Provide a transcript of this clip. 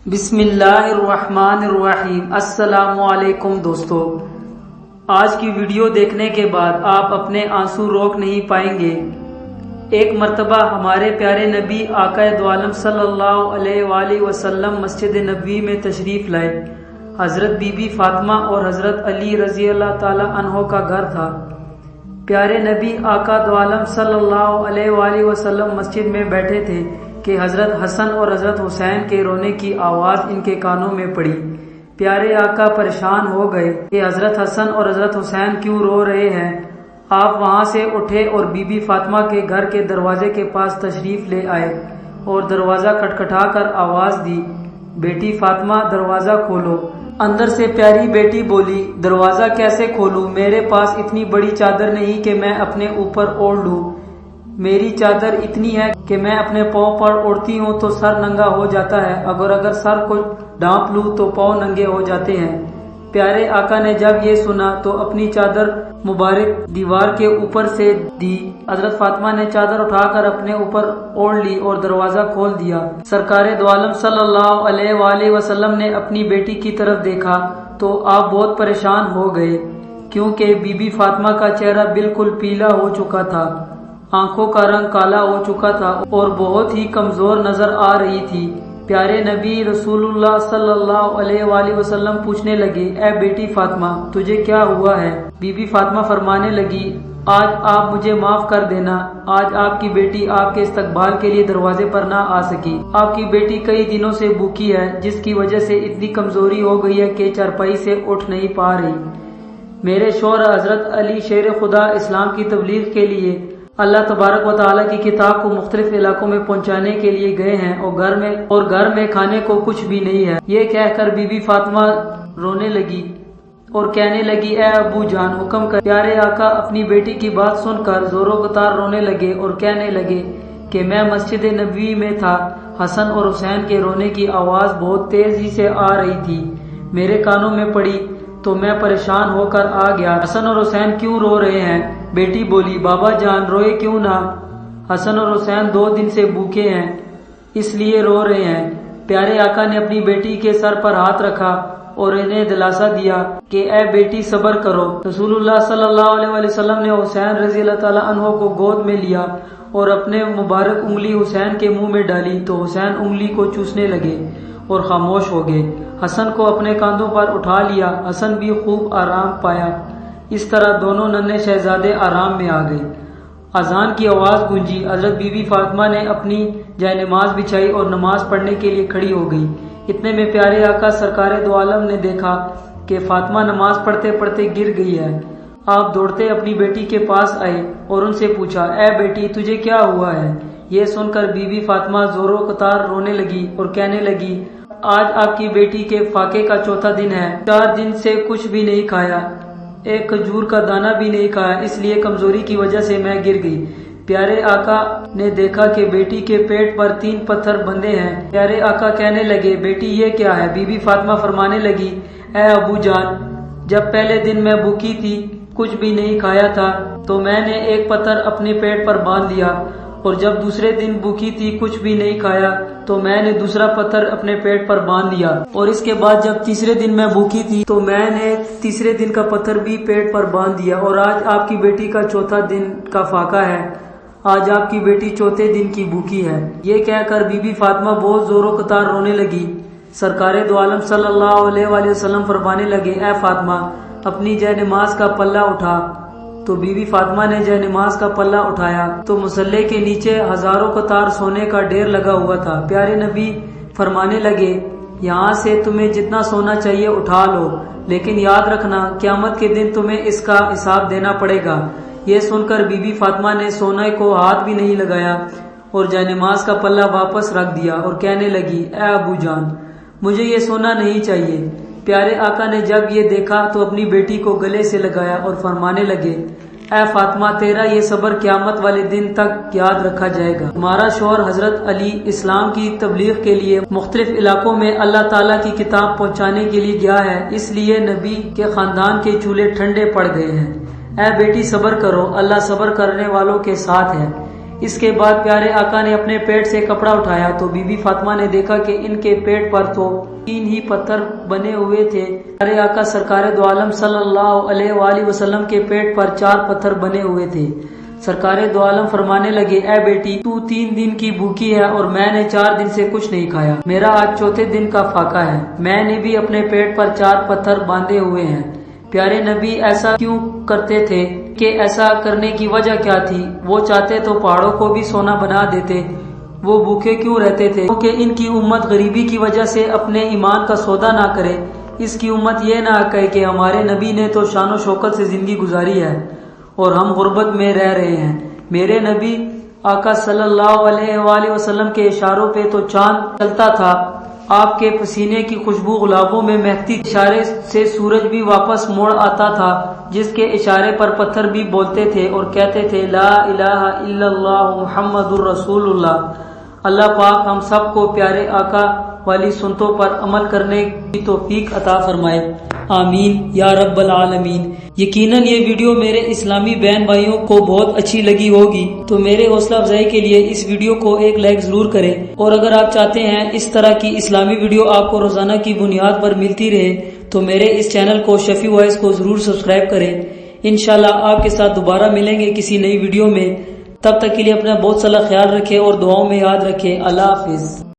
بسم اللہ الرحمن الرحیم۔ السلام علیکم دوستو، آج کی ویڈیو دیکھنے کے بعد آپ اپنے آنسو روک نہیں پائیں گے۔ ایک مرتبہ ہمارے پیارے نبی آقا دو عالم صلی اللہ علیہ وآلہ وسلم مسجد نبوی میں تشریف لائے۔ حضرت بی بی فاطمہ اور حضرت علی رضی اللہ تعالی عنہ کا گھر تھا۔ پیارے نبی آقا دو عالم صلی اللہ علیہ وآلہ وسلم مسجد میں بیٹھے تھے کہ حضرت حسن اور حضرت حسین کے رونے کی آواز ان کے کانوں میں پڑی۔ پیارے آقا پریشان ہو گئے کہ حضرت حسن اور حضرت حسین کیوں رو رہے ہیں۔ آپ وہاں سے اٹھے اور بی بی فاطمہ کے گھر کے دروازے کے پاس تشریف لے آئے اور دروازہ کھٹکھٹا کر آواز دی، بیٹی فاطمہ دروازہ کھولو۔ اندر سے پیاری بیٹی بولی، دروازہ کیسے کھولوں؟ میرے پاس اتنی بڑی چادر نہیں کہ میں اپنے اوپر اوڑھ لوں۔ میری چادر اتنی ہے کہ میں اپنے پاؤں پر اوڑھتی ہوں تو سر ننگا ہو جاتا ہے، اگر سر کو ڈھانپ لوں تو پاؤں ننگے ہو جاتے ہیں۔ پیارے آقا نے جب یہ سنا تو اپنی چادر مبارک دیوار کے اوپر سے دی۔ حضرت فاطمہ نے چادر اٹھا کر اپنے اوپر اوڑھ لی اور دروازہ کھول دیا۔ سرکار دو عالم صلی اللہ علیہ وآلہ وسلم نے اپنی بیٹی کی طرف دیکھا تو آپ بہت پریشان ہو گئے، کیونکہ بی بی فاطمہ کا چہرہ بالکل پیلا ہو چکا تھا، آنکھوں کا رنگ کالا ہو چکا تھا اور بہت ہی کمزور نظر آ رہی تھی۔ پیارے نبی رسول اللہ صلی اللہ علیہ وآلہ وسلم پوچھنے لگے، اے بیٹی فاطمہ تجھے کیا ہوا ہے؟ بی بی فاطمہ فرمانے لگی، آج آپ مجھے معاف کر دینا، آج آپ کی بیٹی آپ کے استقبال کے لیے دروازے پر نہ آ سکی۔ آپ کی بیٹی کئی دنوں سے بھوکی ہے، جس کی وجہ سے اتنی کمزوری ہو گئی ہے کہ چارپائی سے اٹھ نہیں پا رہی۔ میرے شوہر حضرت علی شیر خدا اسلام کی تبلیغ کے لیے اللہ تبارک و تعالیٰ کی کتاب کو مختلف علاقوں میں پہنچانے کے لیے گئے ہیں اور گھر میں کھانے کو کچھ بھی نہیں ہے۔ یہ کہہ کر بی بی فاطمہ رونے لگی اور کہنے لگی، اے ابو جان حکم کر۔ پیارے آقا اپنی بیٹی کی بات سن کر زوروں قطار رونے لگے اور کہنے لگے کہ میں مسجد نبوی میں تھا، حسن اور حسین کے رونے کی آواز بہت تیزی سے آ رہی تھی، میرے کانوں میں پڑی تو میں پریشان ہو کر آ گیا۔ حسن اور حسین کیوں رو رہے ہیں؟ بیٹی بولی، بابا جان روئے کیوں نہ، حسن اور حسین 2 دن سے بھوکے ہیں اس لیے رو رہے ہیں۔ پیارے آقا نے اپنی بیٹی کے سر پر ہاتھ رکھا اور انہیں دلاسا دیا کہ اے بیٹی صبر کرو۔ رسول اللہ صلی اللہ علیہ وآلہ وسلم نے حسین رضی اللہ تعالیٰ عنہ کو گود میں لیا اور اپنے مبارک انگلی حسین کے منہ میں ڈالی تو حسین انگلی کو چوسنے لگے اور خاموش ہو گئے۔ حسن کو اپنے کاندھوں پر اٹھا لیا، حسن بھی خوب آرام پایا۔ اس طرح دونوں ننھے شہزادے آرام میں آ گئے۔ اذان کی آواز گونجی، حضرت بی بی فاطمہ نے اپنی جائے نماز بچھائی اور نماز پڑھنے کے لیے کھڑی ہو گئی۔ اتنے میں پیارے آقا سرکار دو عالم نے دیکھا کہ فاطمہ نماز پڑھتے پڑھتے گر گئی ہے۔ آپ دوڑتے اپنی بیٹی کے پاس آئے اور ان سے پوچھا، اے بیٹی تجھے کیا ہوا ہے؟ یہ سن کر بی بی فاطمہ زوروں قطار رونے لگی اور کہنے لگی، آج آپ کی بیٹی کے فاقے کا 4تھا دن ہے، 4 دن سے کچھ بھی نہیں کھایا، ایک کھجور کا دانہ بھی نہیں کھایا، اس لیے کمزوری کی وجہ سے میں گر گئی۔ پیارے آقا نے دیکھا کہ بیٹی کے پیٹ پر 3 پتھر بندھے ہیں۔ پیارے آقا کہنے لگے، بیٹی یہ کیا ہے؟ بی بی فاطمہ فرمانے لگی، اے ابو جان جب پہلے دن میں بھوکی تھی، کچھ بھی نہیں کھایا تھا تو میں نے ایک پتھر اپنے پیٹ پر باندھ لیا، اور جب دوسرے دن بھوکی تھی کچھ بھی نہیں کھایا تو میں نے دوسرا پتھر اپنے پیٹ پر باندھ لیا، اور اس کے بعد جب تیسرے دن میں بھوکی تھی تو میں نے تیسرے دن کا پتھر بھی پیٹ پر باندھ دیا، اور آج آپ کی بیٹی کا 4تھا دن کا فاقہ ہے، آج آپ کی بیٹی 4تھے دن کی بھوکی ہے۔ یہ کہہ کر بی بی فاطمہ بہت زور و قطار رونے لگی۔ سرکار دو عالم صلی اللہ علیہ وآلہ وسلم فرمانے لگے، اے فاطمہ اپنی جائے نماز کا پلہ اٹھا۔ تو بی بی فاطمہ نے جائے نماز کا پلہ اٹھایا تو مصلے کے نیچے ہزاروں قطار سونے کا ڈھیر لگا ہوا تھا۔ پیارے نبی فرمانے لگے، یہاں سے تمہیں جتنا سونا چاہیے اٹھا لو، لیکن یاد رکھنا قیامت کے دن تمہیں اس کا حساب دینا پڑے گا۔ یہ سن کر بی بی فاطمہ نے سونے کو ہاتھ بھی نہیں لگایا اور جائے نماز کا پلہ واپس رکھ دیا اور کہنے لگی، اے ابو جان مجھے یہ سونا نہیں چاہیے۔ پیارے آقا نے جب یہ دیکھا تو اپنی بیٹی کو گلے سے لگایا اور فرمانے لگے، اے فاطمہ تیرا یہ صبر قیامت والے دن تک یاد رکھا جائے گا۔ ہمارا شوہر حضرت علی اسلام کی تبلیغ کے لیے مختلف علاقوں میں اللہ تعالیٰ کی کتاب پہنچانے کے لیے گیا ہے، اس لیے نبی کے خاندان کے چولہے ٹھنڈے پڑ گئے ہیں۔ اے بیٹی صبر کرو، اللہ صبر کرنے والوں کے ساتھ ہے۔ اس کے بعد پیارے آقا نے اپنے پیٹ سے کپڑا اٹھایا تو بی بی فاطمہ نے دیکھا کہ ان کے پیٹ پر تو 3 ہی پتھر بنے ہوئے تھے۔ پیارے آقا سرکار دو عالم صلی اللہ علیہ وآلہ وسلم کے پیٹ پر 4 پتھر بنے ہوئے تھے۔ سرکار دو عالم فرمانے لگے، اے بیٹی، تو 3 دن کی بھوکی ہے اور میں نے 4 دن سے کچھ نہیں کھایا، میرا آج چوتھے دن کا فاقہ ہے، میں نے بھی اپنے پیٹ پر 4 پتھر باندھے ہوئے ہیں۔ پیارے نبی ایسا کیوں کرتے تھے کہ ایسا کرنے کی وجہ کیا تھی؟ وہ چاہتے تو پہاڑوں کو بھی سونا بنا دیتے، وہ بھوکے کیوں رہتے تھے؟ کیونکہ ان کی امت غریبی کی وجہ سے اپنے ایمان کا سودا نہ کرے، اس کی امت یہ نہ کہے کہ ہمارے نبی نے تو شان و شوکت سے زندگی گزاری ہے اور ہم غربت میں رہ رہے ہیں۔ میرے نبی آقا صلی اللہ علیہ وآلہ وسلم کے اشاروں پہ تو چاند چلتا تھا، آپ کے پسینے کی خوشبو غلابوں میں مہکتی، اشارے سے سورج بھی واپس موڑ آتا تھا، جس کے اشارے پر پتھر بھی بولتے تھے اور کہتے تھے لا الہ الا اللہ محمد الرسول اللہ۔ اللہ پاک ہم سب کو پیارے آقا والی سنتوں پر عمل کرنے کی توفیق عطا فرمائے، آمین یا رب العالمین۔ یقیناً یہ ویڈیو میرے اسلامی بہن بھائیوں کو بہت اچھی لگی ہوگی، تو میرے حوصلہ افزائی کے لیے اس ویڈیو کو ایک لائک ضرور کریں، اور اگر آپ چاہتے ہیں اس طرح کی اسلامی ویڈیو آپ کو روزانہ کی بنیاد پر ملتی رہے تو میرے اس چینل کو شفیع وائس کو ضرور سبسکرائب کریں۔ انشاءاللہ آپ کے ساتھ دوبارہ ملیں گے کسی نئی ویڈیو میں، تب تک کے لیے اپنا بہت سارا خیال رکھیں اور دعاؤں میں یاد رکھیں۔ اللہ حافظ۔